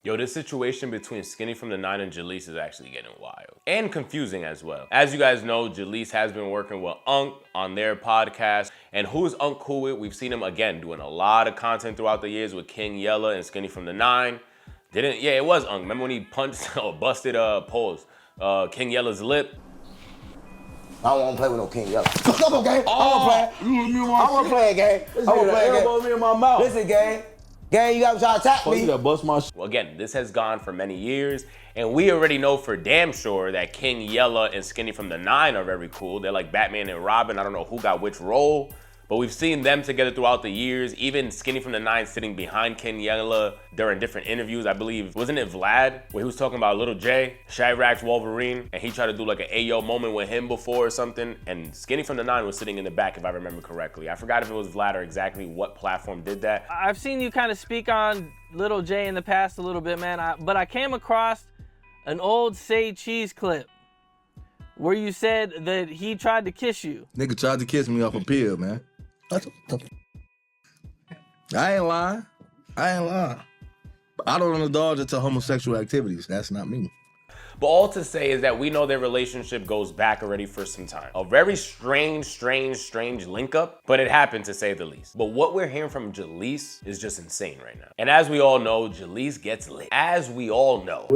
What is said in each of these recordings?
Yo, this situation between Skinny from the 9 and Jaleec is actually getting wild. And confusing as well. As you guys know, Jaleec has been working with Unc on their podcast. And who's Unc cool with? We've seen him, again, doing a lot of content throughout the years with King Yella and Skinny from the 9. Yeah, it was Unc. Remember when he punched or busted King Yella's lip? I don't want to play with no King Yella. Come on, gang. I want to play a game. I want to play a game. Me in my mouth. Listen, gang. Gang, you got to try to attack me. Well, again, this has gone for many years, and we already know for damn sure that King Yella and Skinny from the 9 are very cool. They're like Batman and Robin. I don't know who got which role, but we've seen them together throughout the years. Even Skinny from the 9 sitting behind King Yella during different interviews. I believe, wasn't it Vlad, where he was talking about Little J, Chirac Wolverine, and he tried to do like an Ayo moment with him before or something, and Skinny from the 9 was sitting in the back, if I remember correctly. I forgot if it was Vlad or exactly what platform did that. I've seen you kind of speak on Little J in the past a little bit, man, but I came across an old Say Cheese clip where you said that he tried to kiss you. Nigga tried to kiss me off a pill, man. I ain't lying. I don't indulge into homosexual activities. That's not me. But all to say is that we know their relationship goes back already for some time. A very strange link up, but it happened to say the least. But what we're hearing from Jaleec is just insane right now. And as we all know, Jaleec gets lit. As we all know.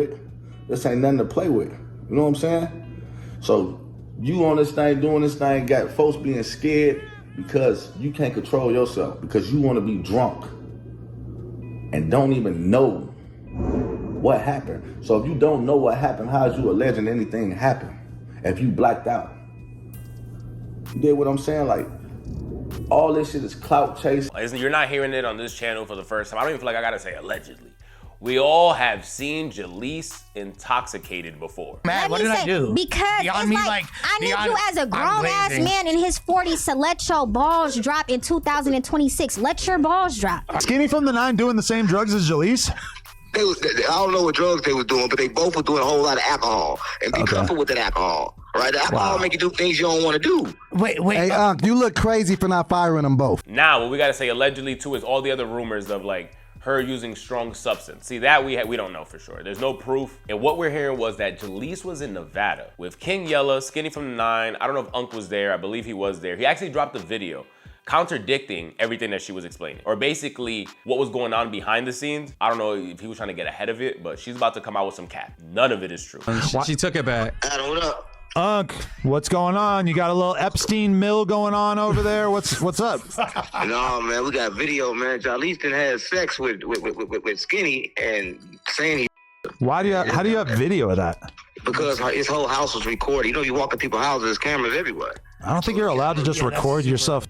This ain't nothing to play with. You know what I'm saying? So you on this thing, doing this thing, got folks being scared because you can't control yourself, because you want to be drunk and don't even know what happened. So if you don't know what happened, how is you alleging anything happened if you blacked out? You get what I'm saying? Like, all this shit is clout chase. You're not hearing it on this channel for the first time. I don't even feel like I gotta say allegedly. We all have seen Jaleec intoxicated before. Man, what did I do? Because it's like, I need you as a grown-ass man in his 40s to let your balls drop in 2026. Let your balls drop. Skinny from the 9 doing the same drugs as Jaleec? I don't know what drugs they was doing, but they both were doing a whole lot of alcohol. And be careful with that alcohol, right? The alcohol make you do things you don't want to do. Wait. Hey, you look crazy for not firing them both. Now, what we gotta say allegedly too is all the other rumors of like her using strong substance. See, that we don't know for sure. There's no proof. And what we're hearing was that Jaleec was in Nevada with King Yella, Skinny from the 9. I don't know if Unc was there. I believe he was there. He actually dropped a video contradicting everything that she was explaining, or basically what was going on behind the scenes. I don't know if he was trying to get ahead of it, but she's about to come out with some cap. None of it is true. She took it back. Adam, what up? Unc, what's going on? You got a little Epstein mill going on over there? What's up? No, man, we got video, man. Jaleec done had sex with Skinny and saying he. How do you have video of that? Because his whole house was recorded. You know, you walk in people's houses, there's cameras everywhere. I don't think you're allowed to just record yourself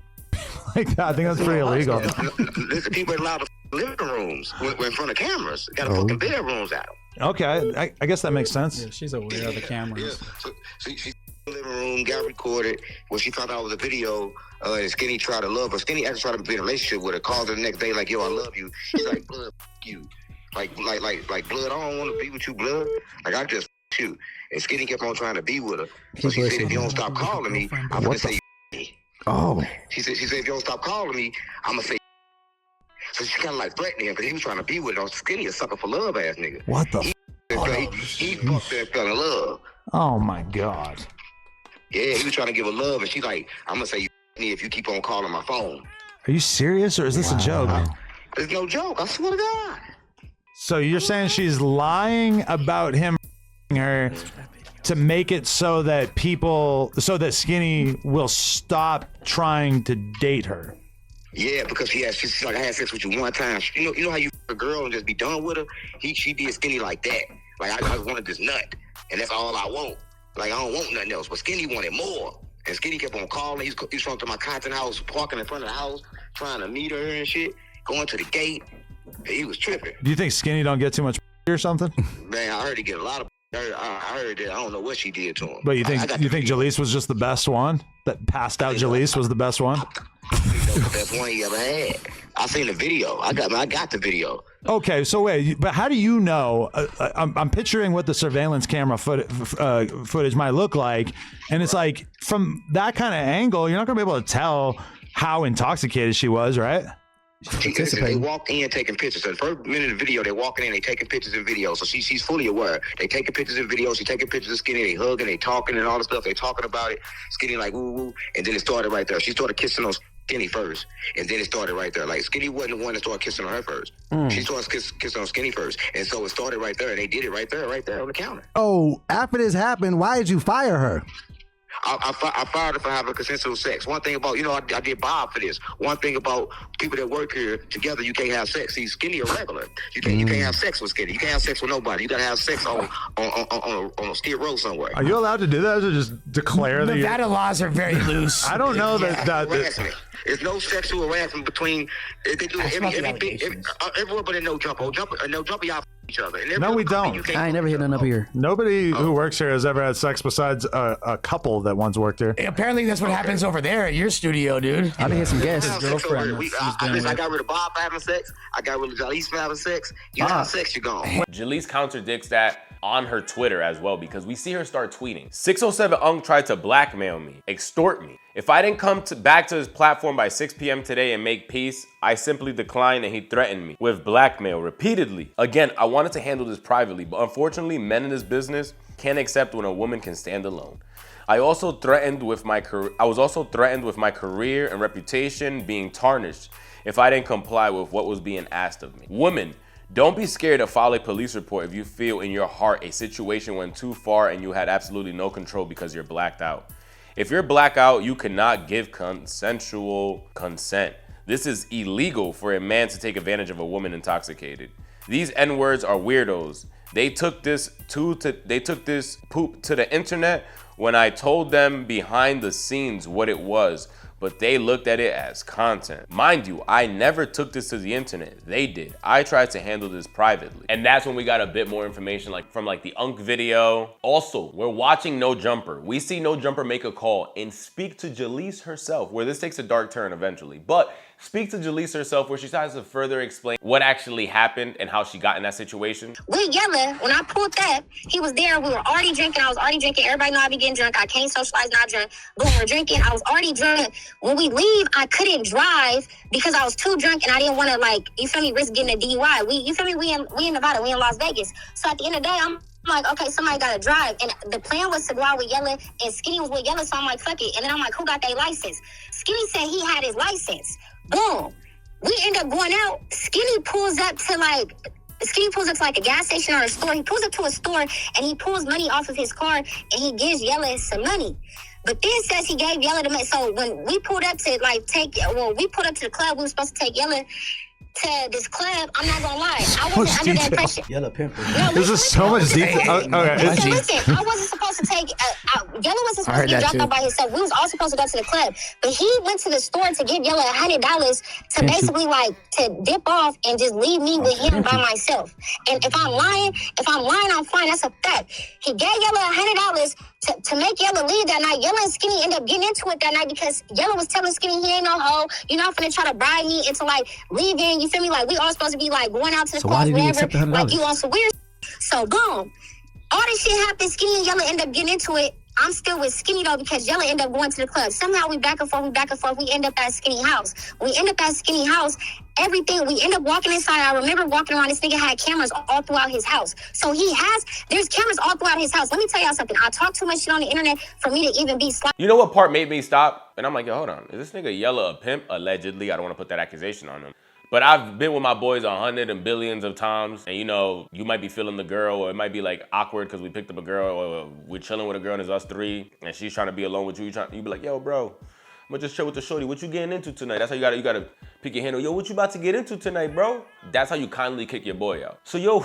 like that. I think that's pretty illegal. There's people allowed to living rooms in front of cameras. Got to fucking bedrooms out. Okay, I guess that makes sense. Yeah, she's aware of the cameras. Yeah. So she in the living room, got recorded. When she found out it was a video, and Skinny tried to love her. Skinny actually tried to be in a relationship with her. Called her the next day like, yo, I love you. She's like, blood, you. Like, blood, I don't want to be with you, blood. Like, I just you. And Skinny kept on trying to be with her. So she said, if you don't stop calling me, I'm going to say Oh. She said, if you don't stop calling me, I'm going to say So she kind of like threatened him because he was trying to be with her. Skinny a sucker for love ass nigga. What the He fucked her and fell in love. Oh my God. Yeah, he was trying to give her love, and she's like, I'm gonna say you if you keep on calling my phone. Are you serious, or is this a joke? It's no joke, I swear to God. So you're saying she's lying about him her to make it so that Skinny will stop trying to date her? Yeah, because she's like, I had sex with you one time. You know how you f a girl and just be done with her? She did Skinny like that. Like, I just wanted this nut, and that's all I want. Like, I don't want nothing else, but Skinny wanted more. And Skinny kept on calling. He's going to my content house, parking in front of the house, trying to meet her and shit, going to the gate. He was tripping. Do you think Skinny don't get too much or something? Man, I heard he get a lot of. I heard that. I don't know what she did to him. But you think Jaleec was just the best one? That passed out Jaleec was the best one? The best one he ever had. I seen the video. I got the video. Okay, so wait, but how do you know? I'm picturing what the surveillance camera footage might look like, and it's like from that kind of angle, you're not gonna be able to tell how intoxicated she was, right? They walk in taking pictures. So the first minute of the video, they're walking in, they taking pictures and videos. So she's fully aware. They taking pictures and videos. She taking pictures of Skinny. They hugging, they talking and all the stuff. They talking about it. Skinny like woo woo, and then it started right there. She started kissing on Skinny first, and then it started right there. Like Skinny wasn't the one that started kissing on her first. She started kissing on Skinny first, and so it started right there. And they did it right there on the counter. Oh, after this happened, why did you fire her? I fired her for having consensual sex. One thing about, I did Bob for this. One thing about people that work here together, you can't have sex. See, Skinny or regular. You can't have sex with Skinny. You can't have sex with nobody. You gotta have sex on a skid row somewhere. Are you allowed to do that, or just declare that? Nevada laws are very loose. I don't know that. Harassment. There's no sexual harassment between. They do everywhere, but no jumper. No jumper, y'all each other. No, we don't. I ain't never hit none up here. Nobody who works here has ever had sex besides a couple that once worked here. Apparently, that's what happens over there at your studio, dude. I done hit some guests. Girlfriend. I got rid of Bob for having sex. I got rid of Jaleec for having sex. You have sex, you're gone. Jaleec contradicts that on her Twitter as well, because we see her start tweeting. 607 Unk tried to blackmail me, extort me. If I didn't come back to his platform by 6 p.m. today and make peace, I simply declined, and he threatened me with blackmail repeatedly. Again, I wanted to handle this privately, but unfortunately, men in this business can't accept when a woman can stand alone. I was also threatened with my career and reputation being tarnished if I didn't comply with what was being asked of me. Women, don't be scared to file a police report if you feel in your heart a situation went too far and you had absolutely no control because you're blacked out. If you're blacked out, you cannot give consensual consent. This is illegal for a man to take advantage of a woman intoxicated. These N-words are weirdos. They took this poop to the internet when I told them behind the scenes what it was, but they looked at it as content. Mind you, I never took this to the internet. They did. I tried to handle this privately. And that's when we got a bit more information from the Unk video. Also, we're watching No Jumper. We see No Jumper make a call and speak to Jaleec herself, where this takes a dark turn eventually. But speak to Jaleec herself, where she tries to further explain what actually happened and how she got in that situation. With Yella, when I pulled up, he was there. We were already drinking. I was already drinking. Everybody know I be getting drunk. I can't socialize, not drunk. Boom, we're drinking. I was already drunk. When we leave, I couldn't drive because I was too drunk and I didn't want to, risk getting a DUI. We in Nevada. We in Las Vegas. So at the end of the day, I'm like, okay, somebody got to drive. And the plan was to go out with Yella, and Skinny was with Yella, so I'm like, fuck it. And then I'm like, who got their license? Skinny said he had his license. Boom. We end up going out. Skinny pulls up to a gas station or a store. He pulls up to a store and he pulls money off of his car and he gives Yella some money. But then says he gave Yella the money. So when we pulled up to the club, we were supposed to take Yella to this club. I'm not gonna lie, I wasn't under the impression. Yellow pimple. This is so much deeper. Listen, I wasn't supposed to take. Yella wasn't supposed to get dropped off by himself. We was all supposed to go to the club, but he went to the store to give Yella $100 to basically to dip off and just leave me with him by myself. And if I'm lying, I'm fine. That's a fact. He gave Yella $100 to make Yella leave that night. Yella and Skinny ended up getting into it that night because Yella was telling Skinny he ain't no hoe. You're not finna try to bribe me into leaving. You feel me? We all supposed to be going out to the club, whatever. You on some weird. So boom, all this shit happened. Skinny and Yella end up getting into it. I'm still with Skinny though because Yella end up going to the club. Somehow we back and forth. We end up at Skinny house. Everything, we end up walking inside. I remember walking around, this nigga had cameras all throughout his house. So there's cameras all throughout his house. Let me tell y'all something. I talk too much shit on the internet for me to even be You know what part made me stop? And I'm like, yo, hold on. Is this nigga Yella a pimp? Allegedly. I don't want to put that accusation on him. But I've been with my boys 100 and billions of times. And you might be feeling the girl, or it might be awkward because we picked up a girl, or we're chilling with a girl and it's us three, and she's trying to be alone with you. You be like, yo, bro, I'm gonna just chill with the shorty. What you getting into tonight? That's how you gotta pick your handle. Yo, what you about to get into tonight, bro? That's how you kindly kick your boy out. So, yo,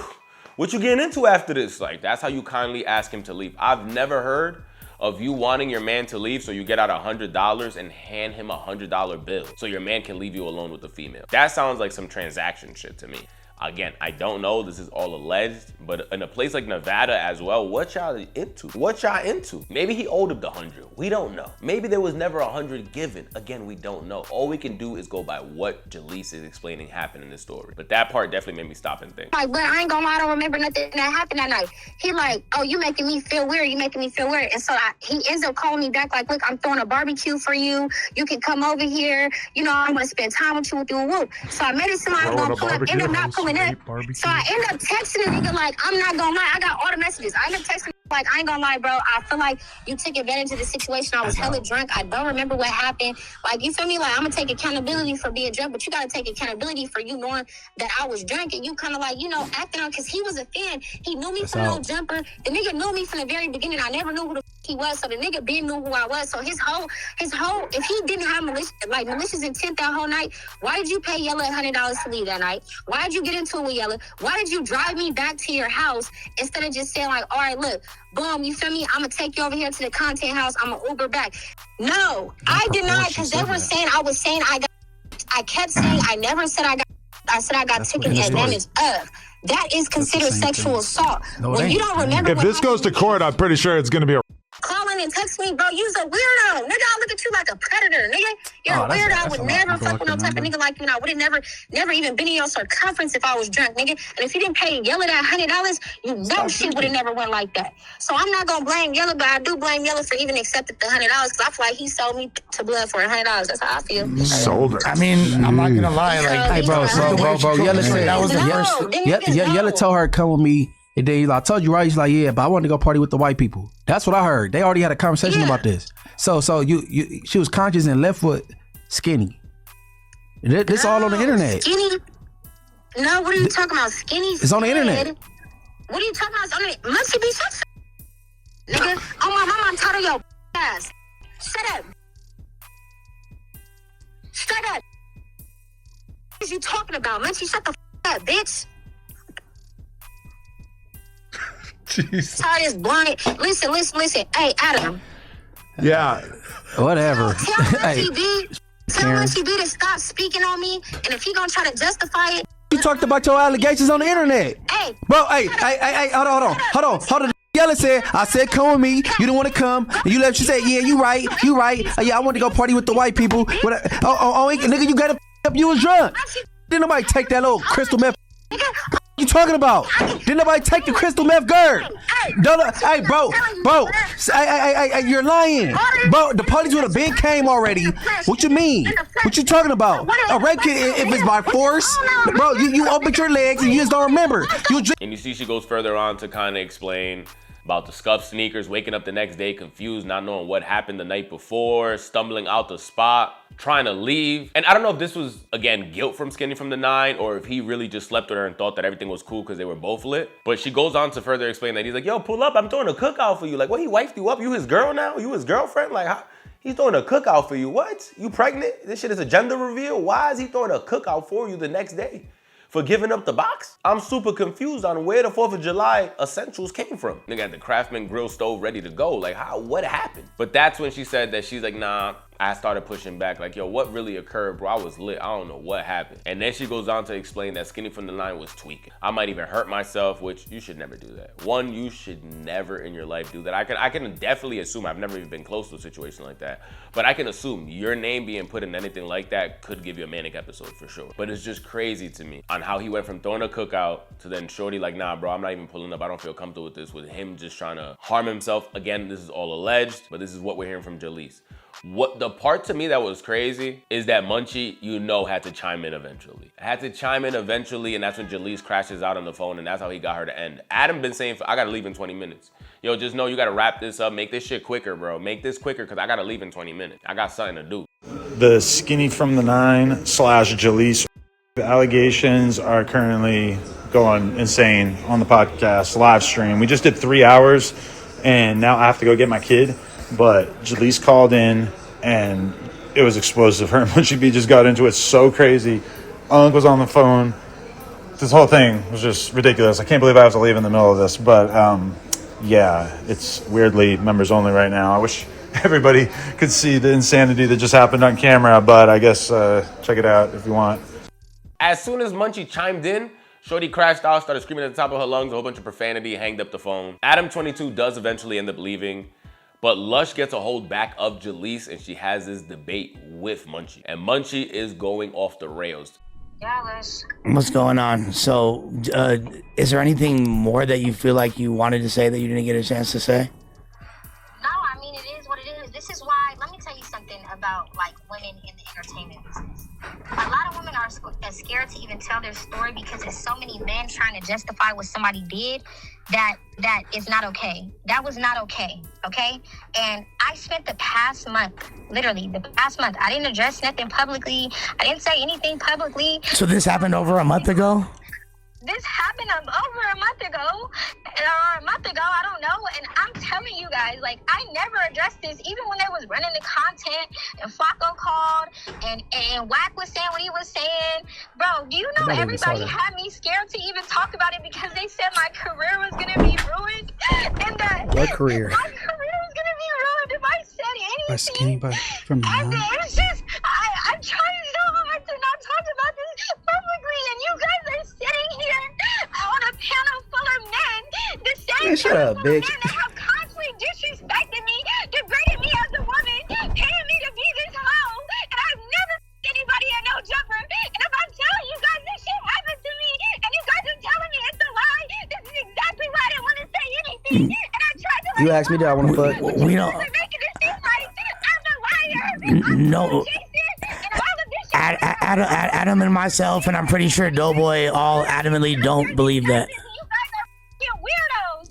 what you getting into after this? That's how you kindly ask him to leave. I've never heard of you wanting your man to leave, so you get out $100 and hand him $100 bill so your man can leave you alone with the female. That sounds like some transaction shit to me. Again, I don't know, this is all alleged, but in a place like Nevada as well, what y'all into? What y'all into? Maybe he owed him the 100, we don't know. Maybe there was never 100 given, again, we don't know. All we can do is go by what Jaleec is explaining happened in this story. But that part definitely made me stop and think. Like, but I ain't gonna lie, I don't remember nothing that happened that night. He like, oh, you making me feel weird, And so he ends up calling me back like, look, I'm throwing a barbecue for you. You can come over here. You know, I'm gonna spend time with you, whoop. So I made it to my gonna pull up, end up not pulling up. So I end up texting the nigga like, I'm not gonna lie, I got all the messages. I end up texting like, I ain't gonna lie, bro. I feel like you took advantage of the situation. I was hella drunk. I don't remember what happened. Like, you feel me? Like, I'm gonna take accountability for being drunk, but you gotta take accountability for you knowing that I was drunk and you kind of like, you know, acting out because he was a fan. He knew me from no jumper. The nigga knew me from the very beginning. I never knew who the he was, so the nigga been knew who I was. So his whole, if he didn't have malicious intent that whole night, why did you pay Yella $100 to leave that night? Why did you get into it with Yella? Why did you drive me back to your house instead of just saying like, all right, look, boom, you feel me? I'm gonna take you over here to the content house. I'm gonna Uber back. No, I did not, because they were saying I kept saying I never said I got taken advantage of. That is considered sexual assault. When you don't remember, if this goes to court, I'm pretty sure it's going to be a. Calling and text me, bro, you's a weirdo. Nigga, I look at you like a predator, nigga. You're a weirdo. I would never fuck with no type of nigga like you. And I would have never even been in your circumference if I was drunk, nigga. And if you didn't pay Yella that $100, you know shit would have never went like that. So I'm not gonna blame Yella, but I do blame Yella for even accepting the $100 because I feel like he sold me to blood for $100. That's how I feel. Sold her. I mean, I'm not gonna lie. Like, Hey, bro, Yella said that was the first. Yella told her come with me. And then I told you, right? He's like, yeah, but I wanted to go party with the white people. That's what I heard. They already had a conversation about this. So she was conscious and left with Skinny. This all on the internet. Skinny? No, what are you talking about? Skinny? It's on the internet. What are you talking about? It's on the Munchie B, shut up. Nigga, oh my mama, I'm tired of your ass. Shut up. Shut up. What are you talking about? Munchie, shut the up, bitch. Jesus. Tired is blind. Listen. Hey, Adam. Yeah. Whatever. Tell Munchie B to stop speaking on me, and if he gonna try to justify it. You talked about your allegations on the internet. Hey. Bro, hey, hold on. Yella said, I said come with me. You didn't want to come. And you left. You said, yeah, you right. Yeah, I want to go party with the white people. Nigga, you got to up. You was drunk. Didn't nobody take that little crystal meth. What you talking about? Didn't nobody take the crystal meth girl? Hey, bro, you're lying. Bro, the police would have been came already. What you mean? What you talking about? A rape kit, if it's by force, bro, you opened your legs and you just don't remember. And you see she goes further on to kind of explain about the scuffed sneakers, waking up the next day confused, not knowing what happened the night before, stumbling out the spot, trying to leave. And I don't know if this was, again, guilt from SkinnyFromThe9 or if he really just slept with her and thought that everything was cool because they were both lit. But she goes on to further explain that he's like, yo, pull up, I'm throwing a cookout for you. Like, what, he wifed you up? You his girl now? You his girlfriend? Like, how? He's throwing a cookout for you. What? You pregnant? This shit is a gender reveal? Why is he throwing a cookout for you the next day? For giving up the box? I'm super confused on where the 4th of July essentials came from. Nigga had the Craftsman grill stove ready to go. Like, what happened? But that's when she said that she's like, nah, I started pushing back. Like, yo, what really occurred, bro? I was lit. I don't know what happened. And then she goes on to explain that SkinnyFromThe9 was tweaking. I might even hurt myself, which you should never do that. One, you should never in your life do that. I can definitely assume, I've never even been close to a situation like that, but I can assume your name being put in anything like that could give you a manic episode for sure. But it's just crazy to me on how he went from throwing a cookout to then shorty like, nah, bro, I'm not even pulling up. I don't feel comfortable with this, with him just trying to harm himself. Again, this is all alleged, but this is what we're hearing from Jaleec. What the part to me that was crazy is that Munchie, had to chime in eventually. And that's when Jaleec crashes out on the phone, and that's how he got her to end. Adam been saying, I gotta leave in 20 minutes. Yo, just know you gotta wrap this up. Make this shit quicker, bro. Make this quicker, because I gotta leave in 20 minutes. I got something to do. The SkinnyFromThe9 / Jaleec allegations are currently going insane on the podcast live stream. We just did 3 hours, and now I have to go get my kid. But Jaleec called in, and it was explosive. Her and Munchie B just got into it so crazy. Unc was on the phone. This whole thing was just ridiculous. I can't believe I have to leave in the middle of this. But, yeah, it's weirdly members only right now. I wish everybody could see the insanity that just happened on camera. But I guess check it out if you want. As soon as Munchie chimed in, Shorty crashed out, started screaming at the top of her lungs, a whole bunch of profanity, hanged up the phone. Adam 22 does eventually end up leaving, but Lush gets a hold back of Jaleec and she has this debate with Munchie. And Munchie is going off the rails. Dallas. What's going on? So, is there anything more that you feel like you wanted to say that you didn't get a chance to say? No, I mean, it is what it is. This is why, let me tell you something about, like, women in the entertainment business. A lot of women are scared to even tell their story because there's so many men trying to justify what somebody did that is not okay. That was not okay, okay? And I spent the past month, literally the past month, I didn't address nothing publicly. I didn't say anything publicly. So this happened over a month ago? This happened over a month ago, I don't know, and I'm telling you guys, like, I never addressed this, even when they was running the content, and Flacco called, and Wack was saying what he was saying. Bro, do you know everybody had me scared to even talk about it because they said my career was gonna be ruined, and that What career? my career was gonna be ruined if I said anything. By Skinny from the And 9? it's just, I'm trying so hard to not talk about this publicly, and you guys are sitting here on a panel full of men, the same shut panel up, full bitch. of men that have constantly disrespected me, degraded me as a woman, paying me to be this hoe, and I've never anybody at no jumper. And if I'm telling you guys this shit happened to me, and you guys are telling me it's a lie, this is exactly why I didn't want to say anything. And I tried to. You asked me, do I want to fuck? We don't. Making it seem like I'm a liar. No. Adam and myself, and I'm pretty sure Doughboy all adamantly don't believe that. You guys are weirdos.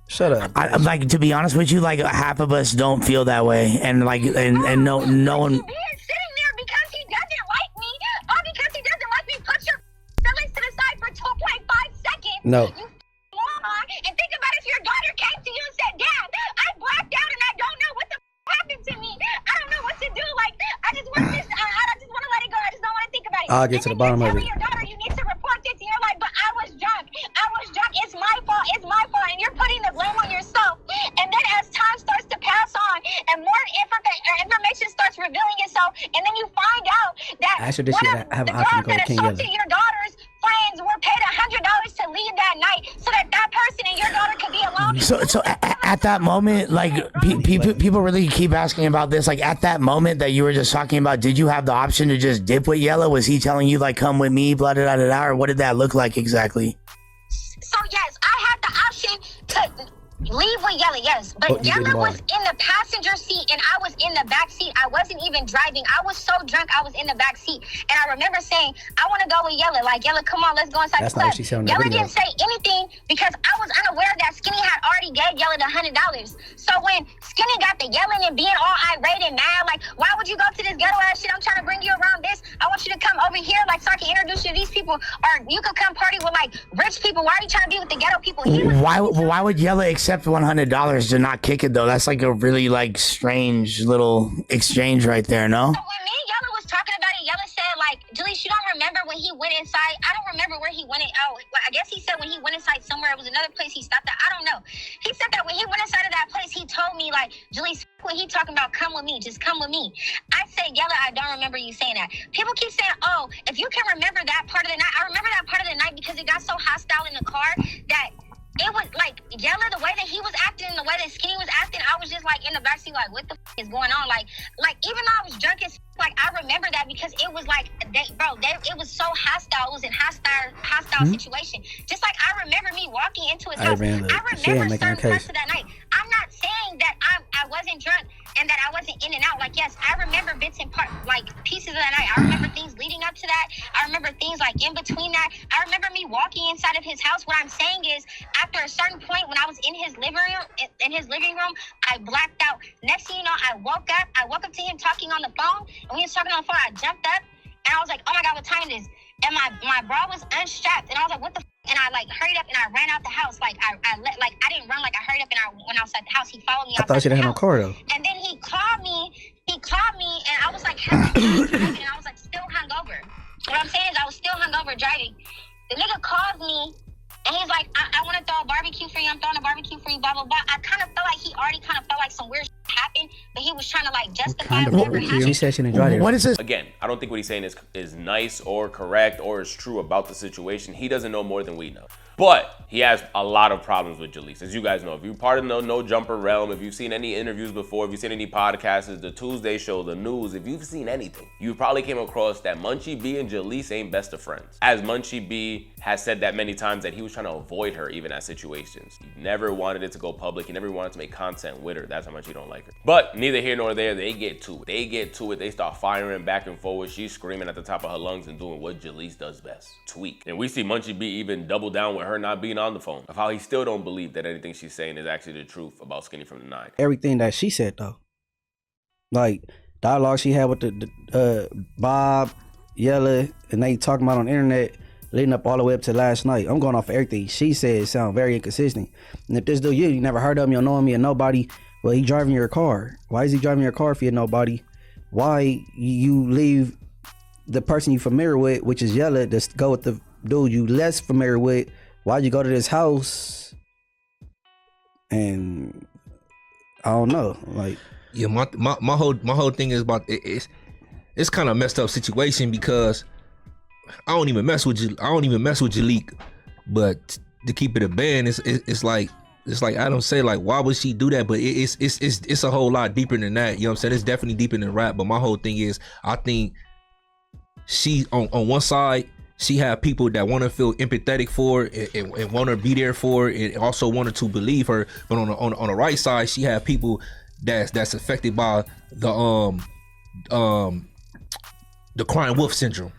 Shut up. I'm like, to be honest with you, like half of us don't feel that way, and like, and no one. He is sitting there because he doesn't like me, or because he doesn't like me. Put your feelings to the side for 2.5 seconds. No. You moron. And think about if your daughter came to you and said, "Dad, I blacked out and I don't know what the happened to me. I don't know what to do. Like, I just want this. I just want to let it go. I just don't want to think about it." I'll get to the bottom of it. Your daughter, you need to report this, and you're like, "But I was drunk. I was drunk. It's my fault. It's my fault." And you're putting the blame on yourself. And then as time starts to pass on, and more information starts revealing itself, and then you find out that Actually, this one year of I have the an option girls to go that to King assaulted Yellow. your daughter's friends were paid $100 to leave that night, so that person and your daughter could be alone. So at that moment, like people really keep asking about this. Like at that moment that you were just talking about, did you have the option to just dip with Yellow? Was he telling you like, "Come with me," blah blah blah blah, or what did that look like exactly? So yes, I had the option to leave with Yella, yes. But Yella was in the passenger seat and I was in the back seat. I wasn't even driving. I was so drunk, I was in the back seat. And I remember saying, "I want to go with Yella. Like, Yella, come on, let's go inside the club." Not what she said on the Yella video. didn't say anything because I was unaware that Skinny had already gave Yella the $100. So when Skinny got the yelling and being all irate and mad, like, "Why would you go to this ghetto ass shit? I'm trying to bring you around this. I want you to come over here, like, so I can introduce you to these people. Or you could come party with, like, rich people. Why are you trying to be with the ghetto people?" Why would Yella accept $100 to not kick it though? That's like a really like strange little exchange right there, no? So when me and Yella was talking about it, Yella said, like, "Jaleec, you don't remember when he went inside?" I don't remember where he went in. Oh, I guess he said when he went inside somewhere. It was another place he stopped at. I don't know. He said that when he went inside of that place, he told me, like, "Jaleec, when he talking about come with me, just come with me." I said, "Yella, I don't remember you saying that." People keep saying, "Oh, if you can remember that part of the night." I remember that part of the night because it got so hostile in the car that it was like Yella, the way that he was acting, the way that Skinny was acting, I was just like in the backseat, like, what the is going on? Like even though I was drunk as like, I remember that because it was like, it was so hostile. It was a hostile situation. Just like I remember me walking into his house. I remember certain parts of that night. I'm not saying that I wasn't drunk and that I wasn't in and out. Like, yes, I remember bits and pieces of that night. I remember things leading up to that. I remember things like in between that. I remember me walking inside of his house. What I'm saying is, after a certain point, when I was in his living room, I blacked out. Next thing you know, I woke up to him talking on the phone, and when he was talking on the phone, I jumped up, and I was like, "Oh my God, what time it is?" And my bra was unstrapped, and I was like, "What the?" And I like hurried up and I ran out the house. Like I didn't run. Like I hurried up and I went outside the house. He followed me. I thought you didn't have no car though. And then he called me, and I was like, driving, and I was like still hungover. What I'm saying is I was still hungover driving. The nigga calls me. And he's like, I want to throw a barbecue for you. I'm throwing a barbecue for you, blah, blah, blah. I kind of felt like he already kind of felt like some weird shit happened, but he was trying to like justify kind of whatever barbecue? happened. She said she didn't drive there. What is this? Again, I don't think what he's saying is nice or correct or is true about the situation. He doesn't know more than we know. But he has a lot of problems with Jaleec. As you guys know, if you're part of the No Jumper realm, if you've seen any interviews before, if you've seen any podcasts, the Tuesday show, the news, if you've seen anything, you probably came across that Munchie B and Jaleec ain't best of friends. As Munchie B has said that many times that he was trying to avoid her even at situations. He never wanted it to go public. He never wanted to make content with her. That's how much he don't like her. But neither here nor there, they get to it. They start firing back and forward. She's screaming at the top of her lungs and doing what Jaleec does best, tweak. And we see Munchie B even double down with her not being on the phone, of how he still don't believe that anything she's saying is actually the truth about Skinny from the 9. Everything that she said though, like dialogue she had with the Bob, Yella, and they talking about on the internet, leading up all the way up to last night. I'm going off of everything she said. It sound very inconsistent. And if this dude you never heard of him, you don't know him, you nobody. Well, he driving your car. Why is he driving your car if you're nobody? Why you leave the person you familiar with, which is Yella, to go with the dude you less familiar with? Why'd you go to this house? And I don't know, like yeah, my whole thing is about it's kind of messed up situation because I don't even mess with Jaleec, but to keep it a band, it's like Adam say, like, why would she do that? But it's a whole lot deeper than that. You know what I'm saying? It's definitely deeper than rap. But my whole thing is, I think she on one side, she have people that want to feel empathetic for her and want to be there for her and also wanted to believe her. But on the right side, she have people that's affected by the crying wolf syndrome.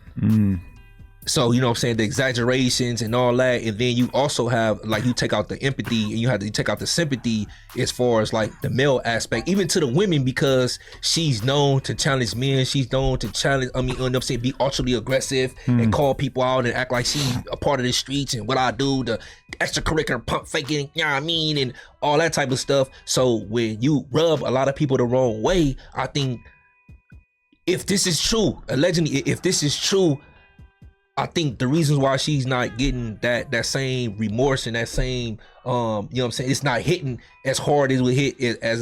So, you know what I'm saying, the exaggerations and all that, and then you also have, like, you take out the empathy and you take out the sympathy as far as, like, the male aspect, even to the women, because she's known to challenge men, she's known to challenge, you know what I'm saying, be ultra aggressive and call people out and act like she's a part of the streets and what I do, the extracurricular pump faking, you know what I mean, and all that type of stuff. So when you rub a lot of people the wrong way, I think if this is true, allegedly, if this is true, I think the reasons why she's not getting that same remorse and that same, you know what I'm saying, it's not hitting as hard as we hit it as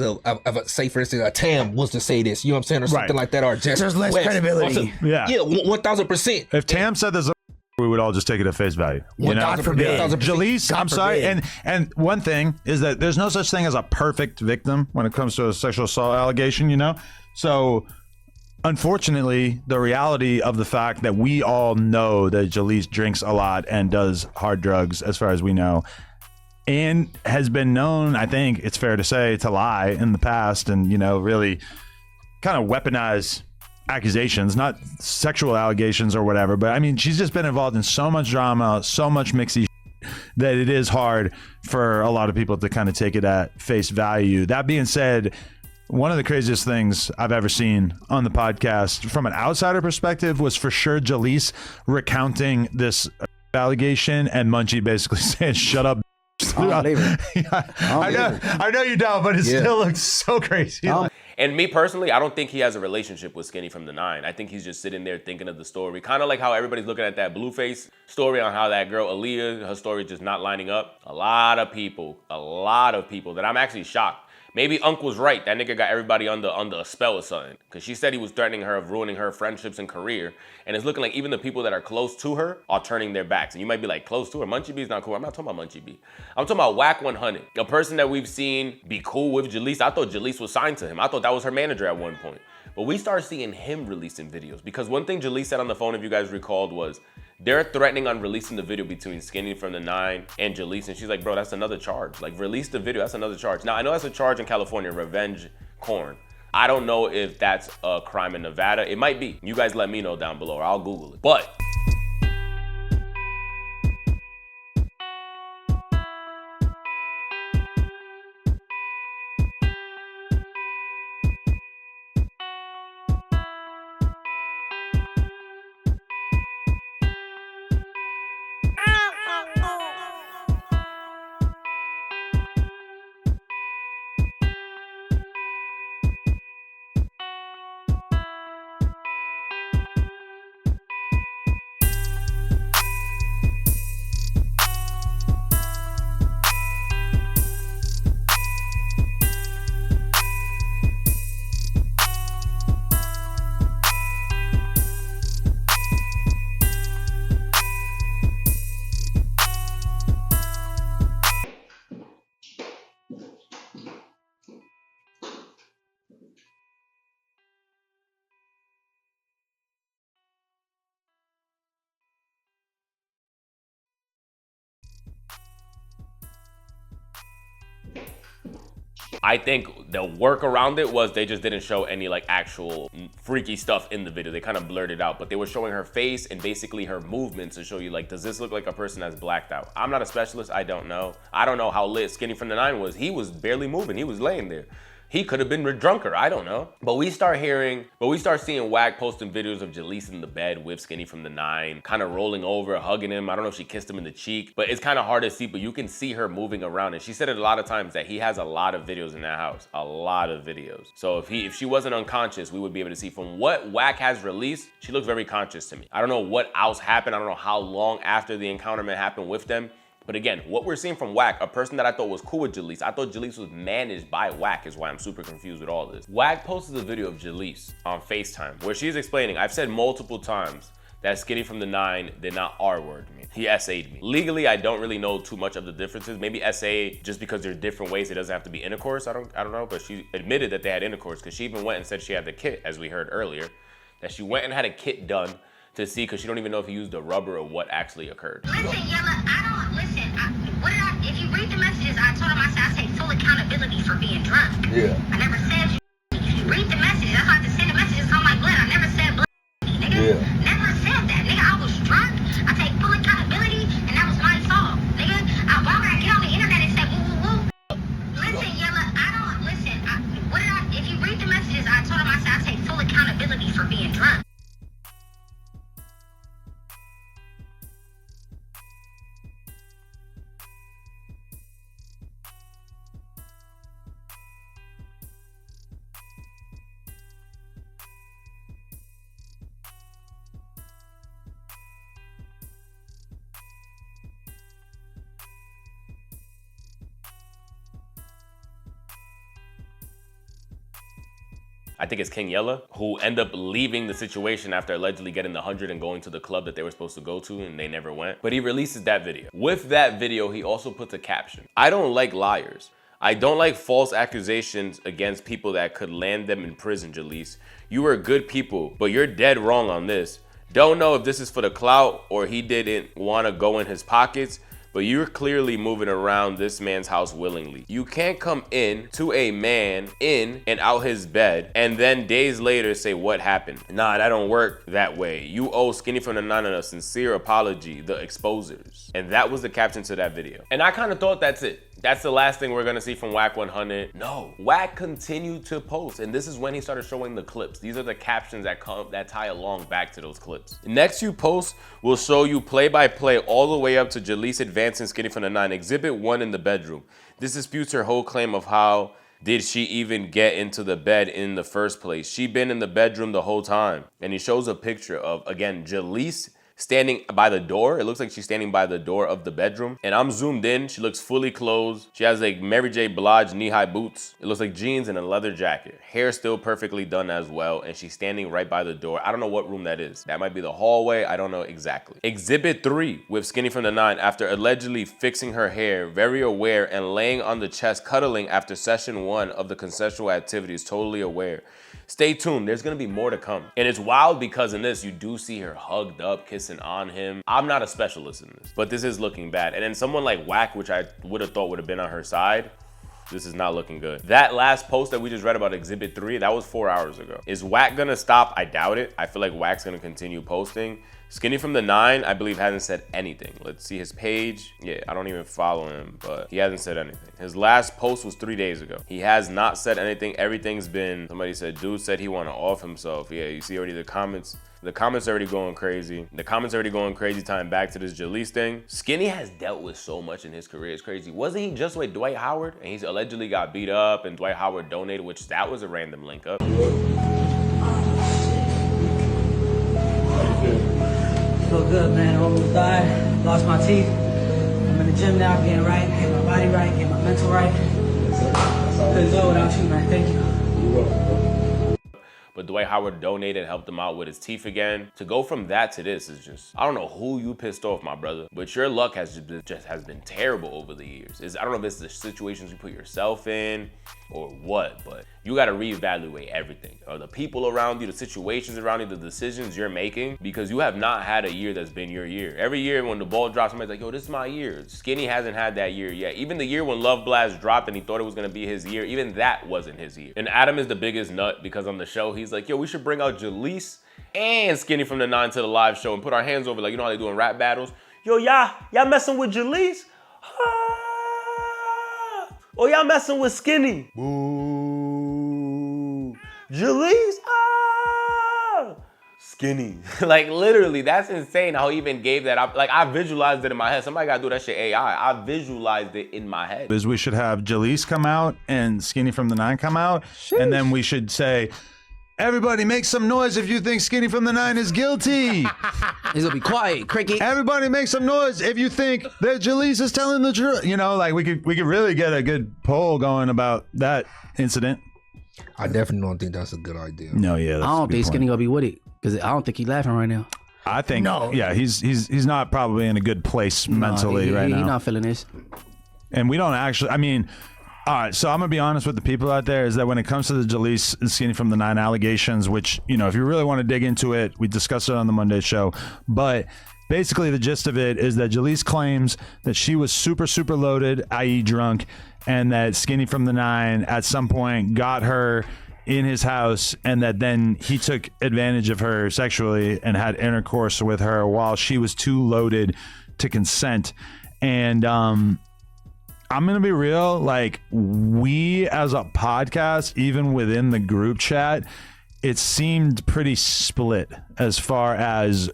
say for instance, a Tam was to say this, you know what I'm saying, or something like that, or just There's less credibility. Also, yeah, 1000%. If Tam said this, we would all just take it at face value. You know? God forbid. Jaleec, I'm sorry. And one thing is that there's no such thing as a perfect victim when it comes to a sexual assault allegation, you know? So unfortunately, the reality of the fact that we all know that Jaleec drinks a lot and does hard drugs, as far as we know, and has been known, I think it's fair to say, to lie in the past and, you know, really kind of weaponize accusations, not sexual allegations or whatever, but I mean, she's just been involved in so much drama, so much mixy that it is hard for a lot of people to kind of take it at face value. That being said, one of the craziest things I've ever seen on the podcast from an outsider perspective was for sure Jaleec recounting this allegation and Munchie basically saying, shut up. I know you don't, but it still looks so crazy. And me personally, I don't think he has a relationship with Skinny from the 9. I think he's just sitting there thinking of the story. Kind of like how everybody's looking at that Blueface story on how that girl Aaliyah, her story just not lining up. A lot of people that I'm actually shocked. Maybe Unc was right. That nigga got everybody under a spell or something. Because she said he was threatening her of ruining her friendships and career. And it's looking like even the people that are close to her are turning their backs. And you might be like, close to her? Munchie B is not cool. I'm not talking about Munchie B. I'm talking about Whack 100. A person that we've seen be cool with Jaleec. I thought Jaleec was signed to him. I thought that was her manager at one point. But we started seeing him releasing videos. Because one thing Jaleec said on the phone, if you guys recalled, was they're threatening on releasing the video between Skinny from the 9 and Jaleec. And she's like, bro, that's another charge. Like, release the video, that's another charge. Now, I know that's a charge in California, revenge corn. I don't know if that's a crime in Nevada. It might be. You guys let me know down below, or I'll Google it. But I think the work around it was they just didn't show any like actual freaky stuff in the video. They kind of blurred it out, but they were showing her face and basically her movements to show you like, does this look like a person that's blacked out? I'm not a specialist, I don't know. I don't know how lit Skinny from the 9 was. He was barely moving, he was laying there. He could have been drunker, I don't know. But we start seeing Wack posting videos of Jaleec in the bed with Skinny from the 9, kind of rolling over, hugging him. I don't know if she kissed him in the cheek, but it's kind of hard to see, but you can see her moving around. And she said it a lot of times that he has a lot of videos in that house, a lot of videos. So if she wasn't unconscious, we would be able to see. From what Wack has released, she looks very conscious to me. I don't know what else happened. I don't know how long after the encounterment happened with them. But again, what we're seeing from Wack, a person that I thought was cool with Jaleec, I thought Jaleec was managed by Wack, is why I'm super confused with all this. Wack posted a video of Jaleec on FaceTime where she's explaining, I've said multiple times that Skinny from the 9 did not R-word me. He SA'd me. Legally, I don't really know too much of the differences. Maybe SA, just because there's different ways, it doesn't have to be intercourse. I don't know, but she admitted that they had intercourse because she even went and said she had the kit, as we heard earlier, that she went and had a kit done to see, because she don't even know if he used a rubber or what actually occurred. Listen, if you read the messages, I told him, I said, I take full accountability for being drunk. Yeah. I never said, if you read the messages, that's why I have to send the messages on my blood. I never said blood, nigga. Yeah. Never said that, nigga. I was drunk. I take full accountability, and that was my fault, nigga. Why would I get on the internet and say, woo, woo, woo? Listen, Yella, if you read the messages, I told him, I said, I take full accountability for being drunk. I think it's King Yella, who end up leaving the situation after allegedly getting the 100 and going to the club that they were supposed to go to and they never went. But he releases that video. With that video, he also puts a caption. I don't like liars. I don't like false accusations against people that could land them in prison, Jaleec. You are good people, but you're dead wrong on this. Don't know if this is for the clout or he didn't want to go in his pockets, but you're clearly moving around this man's house willingly. You can't come in to a man in and out his bed and then days later say what happened. Nah, that don't work that way. You owe Skinny from the 9 a sincere apology, the exposers. And that was the caption to that video. And I kind of thought that's it. That's the last thing we're gonna see from Wack 100. No, Wack continued to post, and this is when he started showing the clips. These are the captions that tie along back to those clips. Next few posts will show you play-by-play all the way up to Jaleec advancing Skinny from the 9. Exhibit 1 in the bedroom. This disputes her whole claim of how did she even get into the bed in the first place. She been in the bedroom the whole time. And he shows a picture of, again, Jaleec standing by the door. It looks like she's standing by the door of the bedroom. And I'm zoomed in. She looks fully clothed. She has like Mary J. Blige knee-high boots. It looks like jeans and a leather jacket. Hair still perfectly done as well. And she's standing right by the door. I don't know what room that is. That might be the hallway. I don't know exactly. Exhibit 3 with Skinny from the 9 after allegedly fixing her hair, very aware and laying on the chest, cuddling after session 1 of the consensual activities, totally aware. Stay tuned, there's gonna be more to come. And it's wild because in this, you do see her hugged up, kissing on him. I'm not a specialist in this, but this is looking bad. And then someone like Wack, which I would have thought would have been on her side, this is not looking good. That last post that we just read about Exhibit 3, that was 4 hours ago. Is Wack gonna stop? I doubt it. I feel like Wack's gonna continue posting. Skinny from the 9, I believe, hasn't said anything. Let's see his page. Yeah, I don't even follow him, but he hasn't said anything. His last post was 3 days ago. He has not said anything. Everything's been, somebody said, dude said he want to off himself. Yeah, you see already the comments. The comments already going crazy. The comments already going crazy, tying back to this Jaleec thing. Skinny has dealt with so much in his career. It's crazy. Wasn't he just with Dwight Howard? And he's allegedly got beat up and Dwight Howard donated, which that was a random link up. Feel good, man. Almost died. Lost my teeth. I'm in the gym now, getting right, getting my body right, getting my mental right. Couldn't do it without you, man. Thank you. but Dwight Howard donated and helped him out with his teeth again. To go from that to this is just, I don't know who you pissed off, my brother, but your luck has just been terrible over the years. I don't know if it's the situations you put yourself in or what, but you gotta reevaluate everything. Or the people around you, the situations around you, the decisions you're making, because you have not had a year that's been your year. Every year when the ball drops, somebody's like, yo, this is my year. Skinny hasn't had that year yet. Even the year when Love Blast dropped and he thought it was gonna be his year, even that wasn't his year. And Adam is the biggest nut because on the show, he's like, yo, we should bring out Jaleec and Skinny from the 9 to the live show and put our hands over, like, you know how they do in rap battles? Yo, y'all messing with Jaleec? Oh, y'all messing with Skinny? Boo. Jaleec? Skinny. Like, literally, that's insane how he even gave that up. Like, I visualized it in my head. Somebody gotta do that shit AI. I visualized it in my head. Is we should have Jaleec come out and Skinny from the 9 come out. Sheesh. And then we should say, everybody make some noise if you think Skinny from the 9 is guilty. He's gonna be quiet, cricket. Everybody make some noise if you think that Jaleec is telling the truth. You know, like we could really get a good poll going about that incident. I definitely don't think that's a good idea. No, yeah. I don't think Skinny gonna be with it because I don't think he's laughing right now. I think yeah, he's not probably in a good place mentally right now. He's not feeling this. And we don't actually. I mean. All right, so I'm gonna be honest with the people out there is that when it comes to the Jaleec and Skinny from the 9 allegations, which, you know, if you really want to dig into it, we discussed it on the Monday show, but basically the gist of it is that Jaleec claims that she was super, super loaded, i.e. drunk, and that Skinny from the 9 at some point got her in his house and that then he took advantage of her sexually and had intercourse with her while she was too loaded to consent. And, I'm going to be real, like, we as a podcast, even within the group chat, it seemed pretty split as far as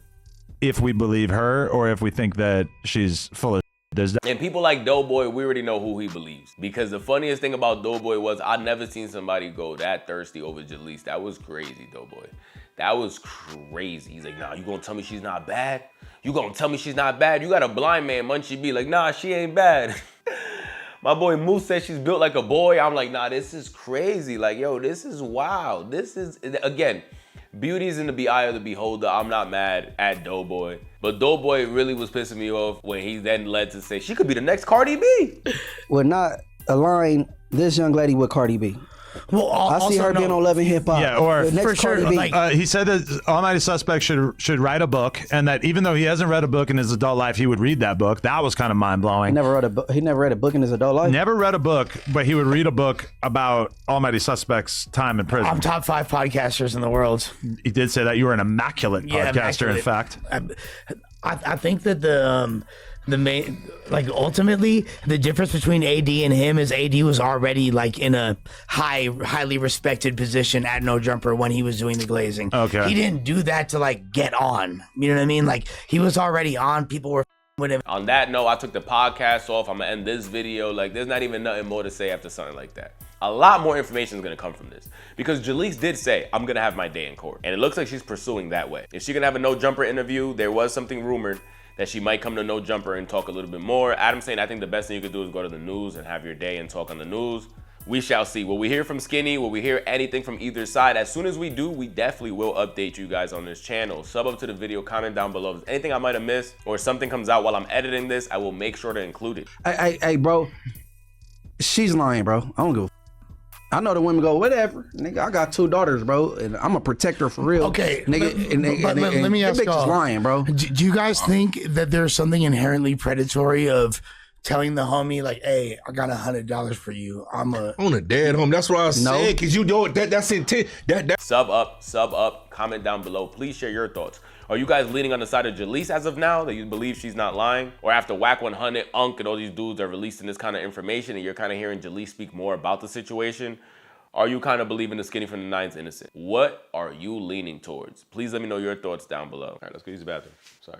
if we believe her or if we think that she's full of shit. And people like Doughboy, we already know who he believes. Because the funniest thing about Doughboy was I'd never seen somebody go that thirsty over Jaleec. That was crazy, Doughboy. That was crazy. He's like, nah, you gonna tell me she's not bad? You gonna tell me she's not bad? You got a blind man, Munchie B, like, nah, she ain't bad. My boy Moose said she's built like a boy. I'm like, nah, this is crazy. Like, yo, this is wild. This is, again, beauty's in the eye of the beholder. I'm not mad at Doughboy. But Doughboy really was pissing me off when he then led to say, she could be the next Cardi B. Would not align this young lady with Cardi B. Well, I see her being on Love and Hip Hop. Yeah, or for sure. Like, he said that Almighty Suspect should write a book, and that even though he hasn't read a book in his adult life, he would read that book. That was kind of mind blowing. He never read a book in his adult life. Never read a book, but he would read a book about Almighty Suspect's time in prison. I'm top 5 podcasters in the world. He did say that you were an immaculate podcaster. Immaculate. In fact, I think that the main, like, ultimately the difference between AD and him is AD was already like in a highly respected position at No Jumper when he was doing the glazing. Okay. He didn't do that to like get on. You know what I mean? Like, he was already on. People were with him. On that note, I took the podcast off. I'm gonna end this video. Like, there's not even nothing more to say after something like that. A lot more information is gonna come from this because Jaleec did say, I'm gonna have my day in court. And it looks like she's pursuing that way. Is she gonna have a No Jumper interview? There was something rumored that she might come to No Jumper and talk a little bit more. Adam saying, I think the best thing you could do is go to the news and have your day and talk on the news. We shall see. Will we hear from Skinny? Will we hear anything from either side? As soon as we do, we definitely will update you guys on this channel. Sub up to the video, comment down below. If there's anything I might have missed or something comes out while I'm editing this, I will make sure to include it. Hey, bro. She's lying, bro. I don't give a I know the women go, whatever. Nigga, I got 2 daughters, bro, and I'm a protector for real. Okay, nigga, but let me ask y'all. Lying, bro. Do you guys think that there's something inherently predatory of telling the homie, like, hey, I got $100 for you. I'm on a dead home. That's what I was saying, because you know that's intent. Sub up, comment down below. Please share your thoughts. Are you guys leaning on the side of Jaleec as of now, that you believe she's not lying? Or after Whack 100, Unk, and all these dudes are releasing this kind of information and you're kind of hearing Jaleec speak more about the situation? Are you kind of believing the Skinny from the 9's innocent? What are you leaning towards? Please let me know your thoughts down below. All right, let's go use the bathroom. Sorry.